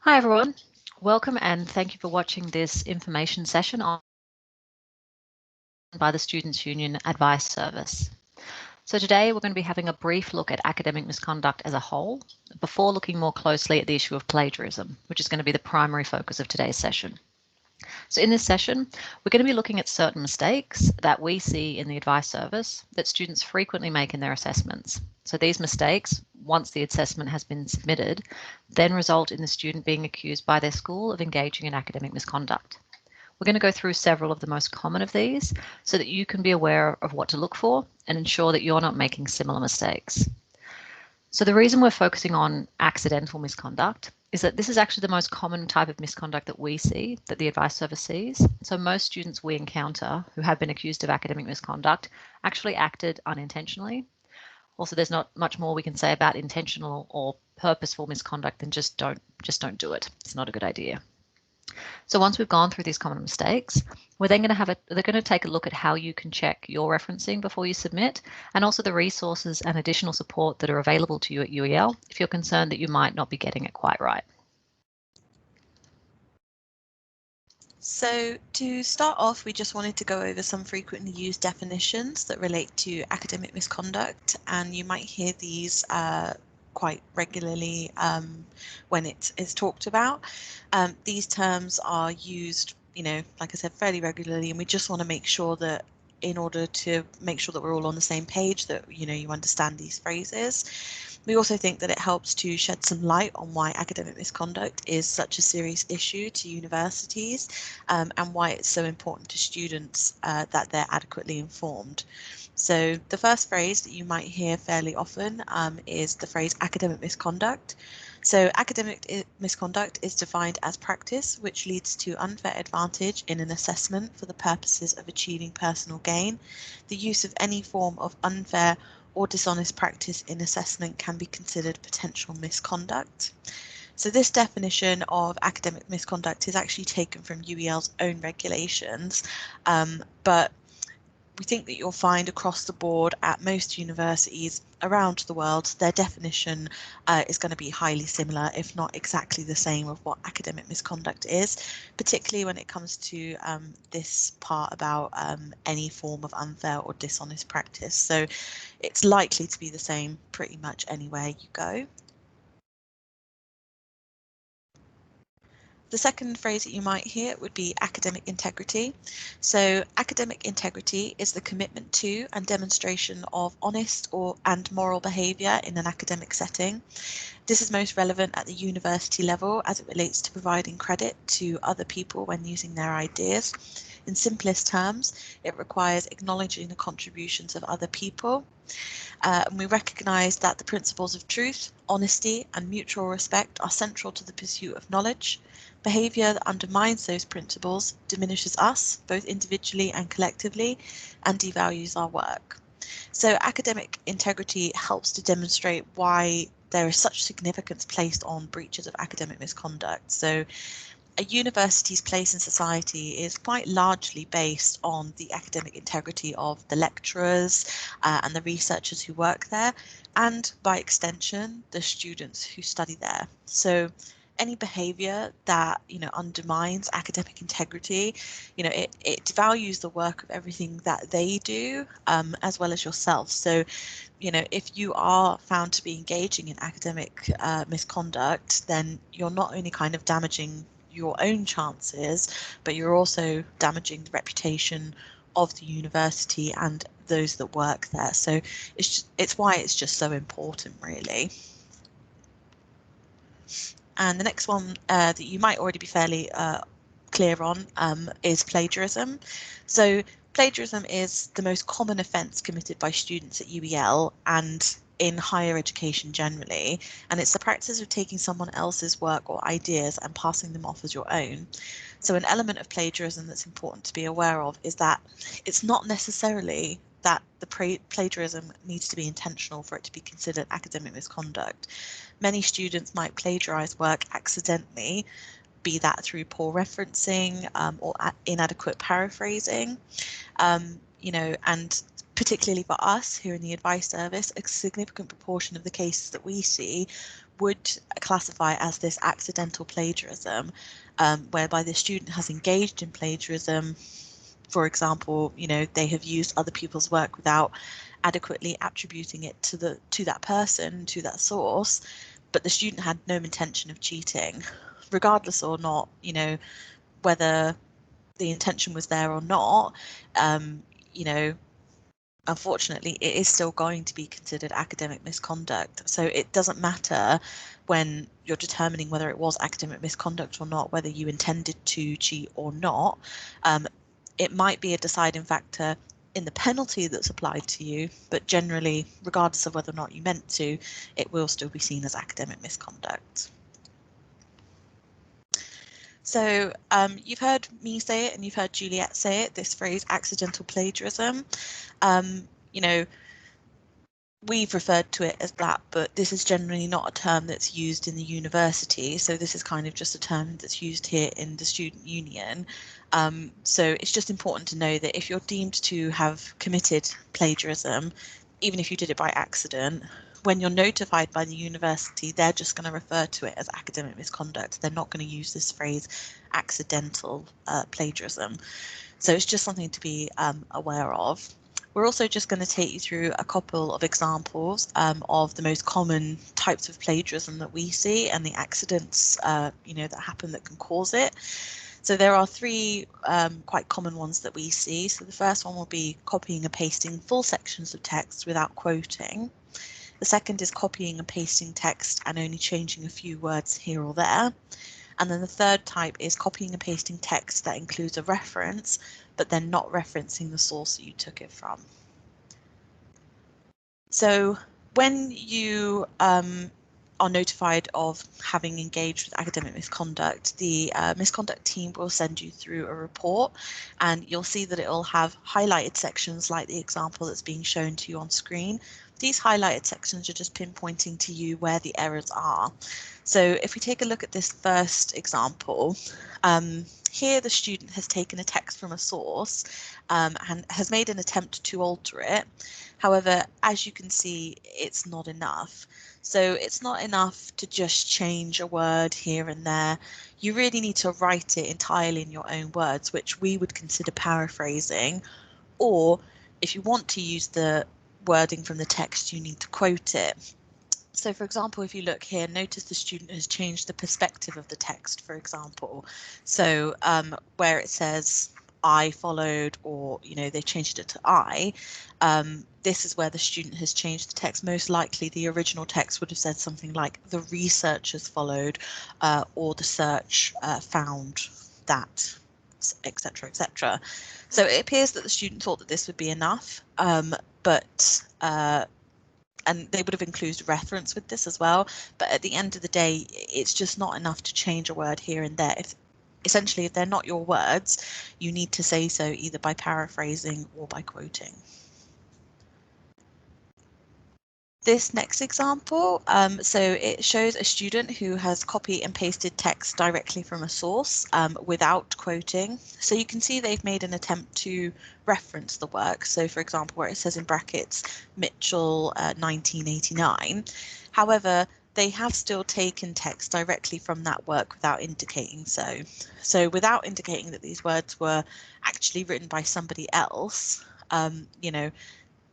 Hi everyone, welcome and thank you for watching this information session on by the Students' Union Advice Service. So today we're going to be having a brief look at academic misconduct as a whole before looking more closely at the issue of plagiarism, which is going to be the primary focus of today's session. So in this session, we're going to be looking at certain mistakes that we see in the advice service that students frequently make in their assessments. So these mistakes, once the assessment has been submitted, then result in the student being accused by their school of engaging in academic misconduct. We're going to go through several of the most common of these so that you can be aware of what to look for and ensure that you're not making similar mistakes. So the reason we're focusing on accidental misconduct is that this is actually the most common type of misconduct that we see, that the advice service sees. So most students we encounter who have been accused of academic misconduct actually acted unintentionally. Also, there's not much more we can say about intentional or purposeful misconduct than just don't do it. It's not a good idea. So once we've gone through these common mistakes, we're then going to take a look at how you can check your referencing before you submit, and also the resources and additional support that are available to you at UEL if you're concerned that you might not be getting it quite right. So to start off, we just wanted to go over some frequently used definitions that relate to academic misconduct, and you might hear these quite regularly when it is talked about. These terms are used, like I said, fairly regularly, and we just want to make sure that in order to make sure that we're all on the same page, that you understand these phrases. We also think that it helps to shed some light on why academic misconduct is such a serious issue to universities, and why it's so important to students that they're adequately informed. So the first phrase that you might hear fairly often is the phrase academic misconduct. So academic misconduct is defined as practice which leads to unfair advantage in an assessment for the purposes of achieving personal gain. The use of any form of unfair or dishonest practice in assessment can be considered potential misconduct. So this definition of academic misconduct is actually taken from UEL's own regulations, but we think that you'll find across the board at most universities around the world, their definition is going to be highly similar, if not exactly the same, of what academic misconduct is, particularly when it comes to this part about any form of unfair or dishonest practice. So it's likely to be the same pretty much anywhere you go. The second phrase that you might hear would be academic integrity. So academic integrity is the commitment to and demonstration of honest and moral behaviour in an academic setting. This is most relevant at the university level as it relates to providing credit to other people when using their ideas. In simplest terms, it requires acknowledging the contributions of other people. And we recognise that the principles of truth, honesty and mutual respect are central to the pursuit of knowledge. Behaviour that undermines those principles diminishes us, both individually and collectively, and devalues our work. So academic integrity helps to demonstrate why there is such significance placed on breaches of academic misconduct. So a university's place in society is quite largely based on the academic integrity of the lecturers and the researchers who work there, and by extension, the students who study there. So any behaviour that undermines academic integrity, it devalues the work of everything that they do, as well as yourself. So if you are found to be engaging in academic misconduct, then you're not only kind of damaging your own chances, but you're also damaging the reputation of the university and those that work there. So it's why it's just so important, really. And the next one that you might already be fairly clear on is plagiarism. So plagiarism is the most common offence committed by students at UEL and in higher education generally, and it's the practice of taking someone else's work or ideas and passing them off as your own. So an element of plagiarism that's important to be aware of is that it's not necessarily that the plagiarism needs to be intentional for it to be considered academic misconduct. Many students might plagiarise work accidentally, be that through poor referencing or inadequate paraphrasing, and particularly for us here in the advice service, a significant proportion of the cases that we see would classify as this accidental plagiarism, whereby the student has engaged in plagiarism. For example, they have used other people's work without adequately attributing it to that person, to that source, but the student had no intention of cheating, regardless or not, whether the intention was there or not. Unfortunately, it is still going to be considered academic misconduct. So it doesn't matter when you're determining whether it was academic misconduct or not, whether you intended to cheat or not. It might be a deciding factor in the penalty that's applied to you, but generally, regardless of whether or not you meant to, it will still be seen as academic misconduct. So you've heard me say it and you've heard Juliet say it, this phrase accidental plagiarism. We've referred to it as that, but this is generally not a term that's used in the university. So this is kind of just a term that's used here in the student union. So it's just important to know that if you're deemed to have committed plagiarism, even if you did it by accident, when you're notified by the university, they're just going to refer to it as academic misconduct. They're not going to use this phrase accidental plagiarism. So it's just something to be aware of. We're also just going to take you through a couple of examples of the most common types of plagiarism that we see and the accidents that happen that can cause it. So there are three quite common ones that we see. So the first one will be copying and pasting full sections of text without quoting. The second is copying and pasting text and only changing a few words here or there. And then the third type is copying and pasting text that includes a reference, but then not referencing the source that you took it from. So when you are notified of having engaged with academic misconduct, the misconduct team will send you through a report, and you'll see that it will have highlighted sections like the example that's being shown to you on screen. These highlighted sections are just pinpointing to you where the errors are. So if we take a look at this first example, here the student has taken a text from a source and has made an attempt to alter it. However, as you can see, it's not enough. So it's not enough to just change a word here and there. You really need to write it entirely in your own words, which we would consider paraphrasing. Or if you want to use the wording from the text, you need to quote it. So for example, if you look here, notice the student has changed the perspective of the text, for example. So where it says I followed, or they changed it to I, this is where the student has changed the text. Most likely the original text would have said something like the researchers followed, or the search found that, etc., etc. So it appears that the student thought that this would be enough, and they would have included reference with this as well. But at the end of the day, it's just not enough to change a word here and there. Essentially, if they're not your words, you need to say so either by paraphrasing or by quoting. This next example, so it shows a student who has copied and pasted text directly from a source without quoting. So you can see they've made an attempt to reference the work. So for example, where it says in brackets, Mitchell 1989. However, they have still taken text directly from that work without indicating so. So without indicating that these words were actually written by somebody else,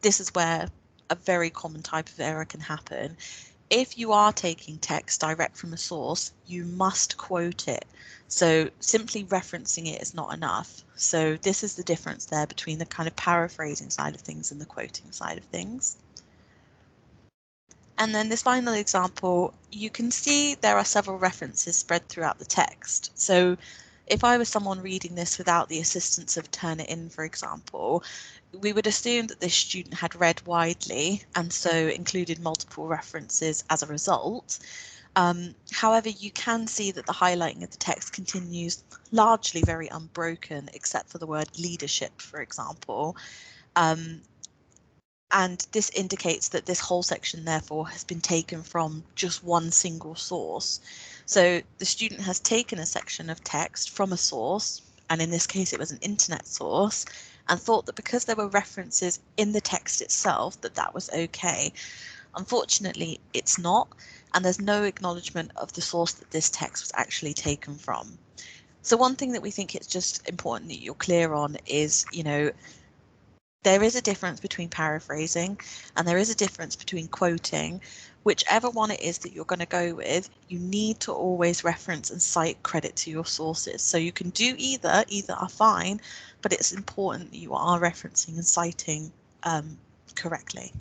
this is where a very common type of error can happen. If you are taking text direct from a source, you must quote it. So simply referencing it is not enough. So this is the difference there between the kind of paraphrasing side of things and the quoting side of things. And then this final example, you can see there are several references spread throughout the text. So if I was someone reading this without the assistance of Turnitin, for example, we would assume that this student had read widely and so included multiple references as a result. However, you can see that the highlighting of the text continues largely very unbroken, except for the word leadership, for example. And this indicates that this whole section, therefore, has been taken from just one single source. So the student has taken a section of text from a source, and in this case it was an internet source, and thought that because there were references in the text itself that was okay. Unfortunately, it's not, and there's no acknowledgement of the source that this text was actually taken from. So one thing that we think it's just important that you're clear on is, there is a difference between paraphrasing and there is a difference between quoting. Whichever one it is that you're going to go with, you need to always reference and cite credit to your sources. So you can do either are fine, but it's important that you are referencing and citing correctly.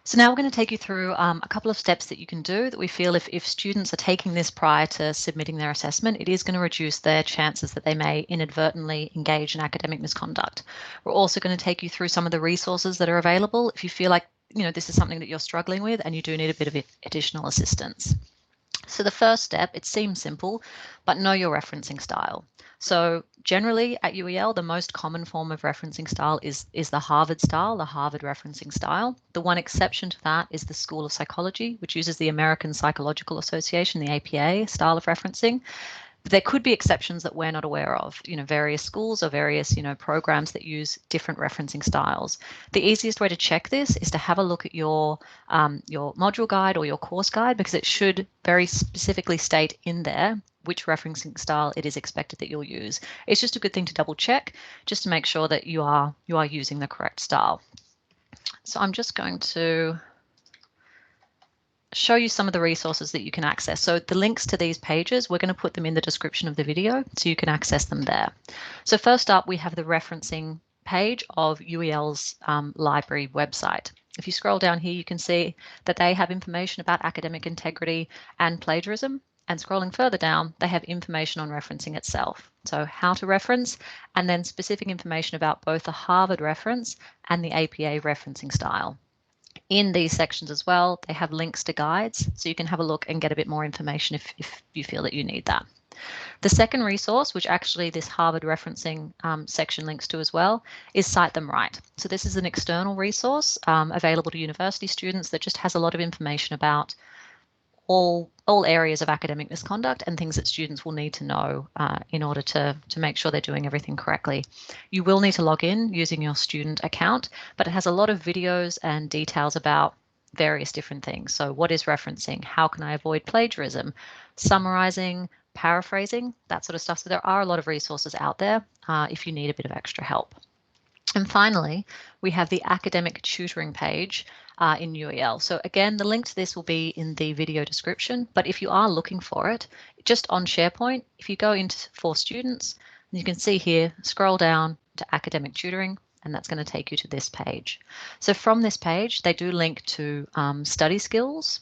So now we're going to take you through a couple of steps that you can do that we feel if students are taking this prior to submitting their assessment, it is going to reduce their chances that they may inadvertently engage in academic misconduct. We're also going to take you through some of the resources that are available if you feel like this is something that you're struggling with and you do need a bit of additional assistance. So the first step, it seems simple, but know your referencing style. So generally at UEL, the most common form of referencing style is the Harvard style, the Harvard referencing style. The one exception to that is the School of Psychology, which uses the American Psychological Association, the APA style of referencing. There could be exceptions that we're not aware of, various schools or various, programs that use different referencing styles. The easiest way to check this is to have a look at your module guide or your course guide, because it should very specifically state in there which referencing style it is expected that you'll use. It's just a good thing to double check just to make sure that you are using the correct style. So I'm just going to show you some of the resources that you can access. So the links to these pages, we're going to put them in the description of the video so you can access them there. So first up, we have the referencing page of UEL's library website. If you scroll down here, you can see that they have information about academic integrity and plagiarism. And scrolling further down, they have information on referencing itself. So how to reference, and then specific information about both the Harvard reference and the APA referencing style. In these sections as well, they have links to guides, so you can have a look and get a bit more information if you feel that you need that. The second resource, which actually this Harvard referencing section links to as well, is Cite Them Right. So this is an external resource available to university students that just has a lot of information about all areas of academic misconduct and things that students will need to know in order to make sure they're doing everything correctly. You will need to log in using your student account, but it has a lot of videos and details about various different things. So what is referencing? How can I avoid plagiarism? Summarizing, paraphrasing, that sort of stuff. So there are a lot of resources out there if you need a bit of extra help. And finally, we have the academic tutoring page in UEL. So again, the link to this will be in the video description, but if you are looking for it, just on SharePoint, if you go into for students, you can see here, scroll down to academic tutoring, and that's going to take you to this page. So from this page, they do link to study skills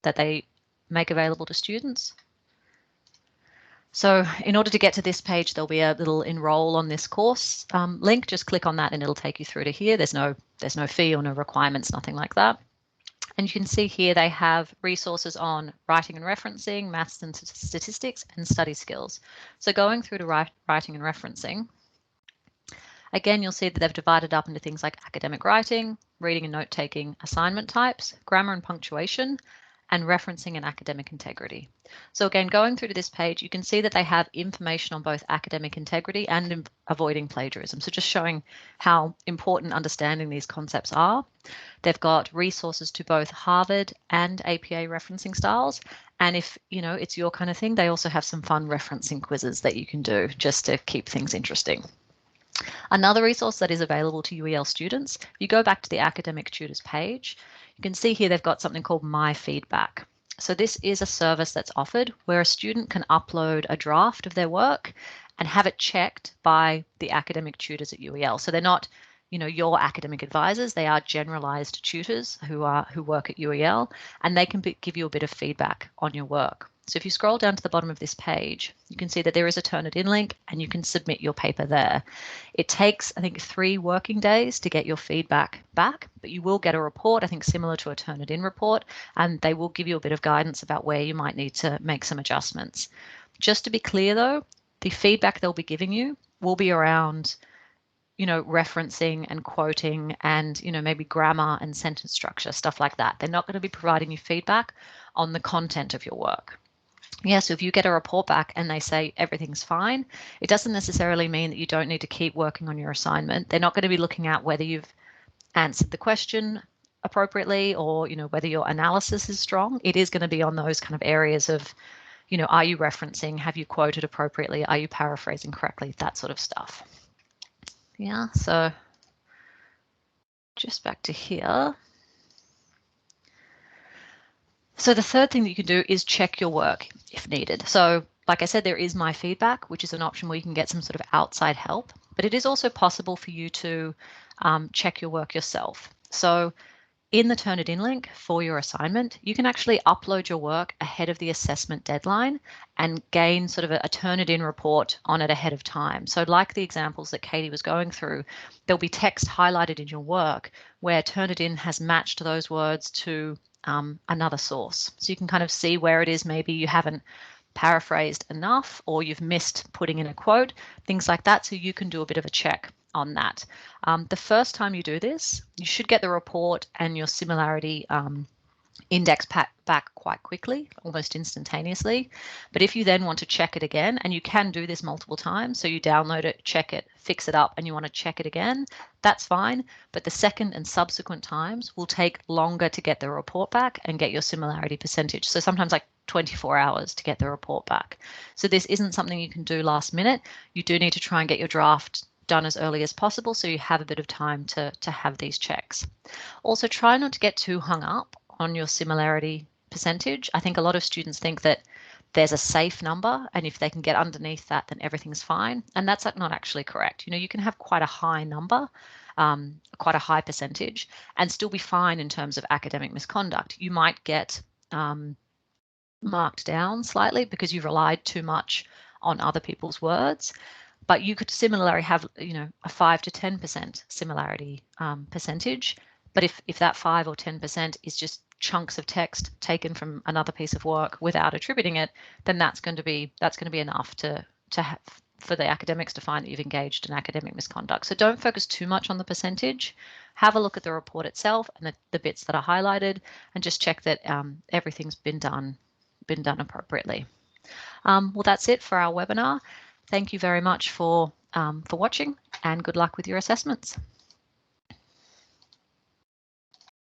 that they make available to students. So in order to get to this page, there'll be a little enroll on this course link. Just click on that and it'll take you through to here. There's no fee or no requirements, nothing like that. And you can see here they have resources on writing and referencing, maths and statistics, and study skills. So going through to writing and referencing, again, you'll see that they've divided up into things like academic writing, reading and note-taking, assignment types, grammar and punctuation, and referencing and academic integrity. So again, going through to this page, you can see that they have information on both academic integrity and avoiding plagiarism. So just showing how important understanding these concepts are. They've got resources to both Harvard and APA referencing styles. And if it's your kind of thing, they also have some fun referencing quizzes that you can do just to keep things interesting. Another resource that is available to UEL students, if you go back to the academic tutors page, you can see here they've got something called My Feedback. So this is a service that's offered where a student can upload a draft of their work and have it checked by the academic tutors at UEL. So they're not, your academic advisors, they are generalized tutors who work at UEL, and they can give you a bit of feedback on your work. So if you scroll down to the bottom of this page, you can see that there is a Turnitin link and you can submit your paper there. It takes, I think, 3 working days to get your feedback back, but you will get a report, I think similar to a Turnitin report, and they will give you a bit of guidance about where you might need to make some adjustments. Just to be clear though, the feedback they'll be giving you will be around referencing and quoting and, maybe grammar and sentence structure, stuff like that. They're not going to be providing you feedback on the content of your work. Yeah, so if you get a report back and they say everything's fine, it doesn't necessarily mean that you don't need to keep working on your assignment. They're not going to be looking at whether you've answered the question appropriately or, whether your analysis is strong. It is going to be on those kind of areas of, are you referencing? Have you quoted appropriately? Are you paraphrasing correctly? That sort of stuff. Yeah, so just back to here. So the third thing that you can do is check your work if needed. So like I said, there is my feedback, which is an option where you can get some sort of outside help, but it is also possible for you to check your work yourself. So in the Turnitin link for your assignment, you can actually upload your work ahead of the assessment deadline and gain sort of a Turnitin report on it ahead of time. So like the examples that Katie was going through, there'll be text highlighted in your work where Turnitin has matched those words to another source. So you can kind of see where it is maybe you haven't paraphrased enough or you've missed putting in a quote, things like that. So you can do a bit of a check on that. The first time you do this, you should get the report and your similarity index back quite quickly, almost instantaneously. But if you then want to check it again, and you can do this multiple times, so you download it, check it, fix it up, and you want to check it again, that's fine. But the second and subsequent times will take longer to get the report back and get your similarity percentage. So sometimes like 24 hours to get the report back. So this isn't something you can do last minute. You do need to try and get your draft done as early as possible so you have a bit of time to have these checks. Also, try not to get too hung up on your similarity percentage. I think a lot of students think that there's a safe number, and if they can get underneath that, then everything's fine. And that's not actually correct. You can have quite a high number, quite a high percentage, and still be fine in terms of academic misconduct. You might get marked down slightly because you relied too much on other people's words. But you could similarly have, a 5 to 10% similarity percentage. But if that 5 or 10% is just chunks of text taken from another piece of work without attributing it, then that's going to be enough to have for the academics to find that you've engaged in academic misconduct. So don't focus too much on the percentage. Have a look at the report itself and the bits that are highlighted, and just check that everything's been done appropriately. Well, that's it for our webinar. Thank you very much for watching, and good luck with your assessments.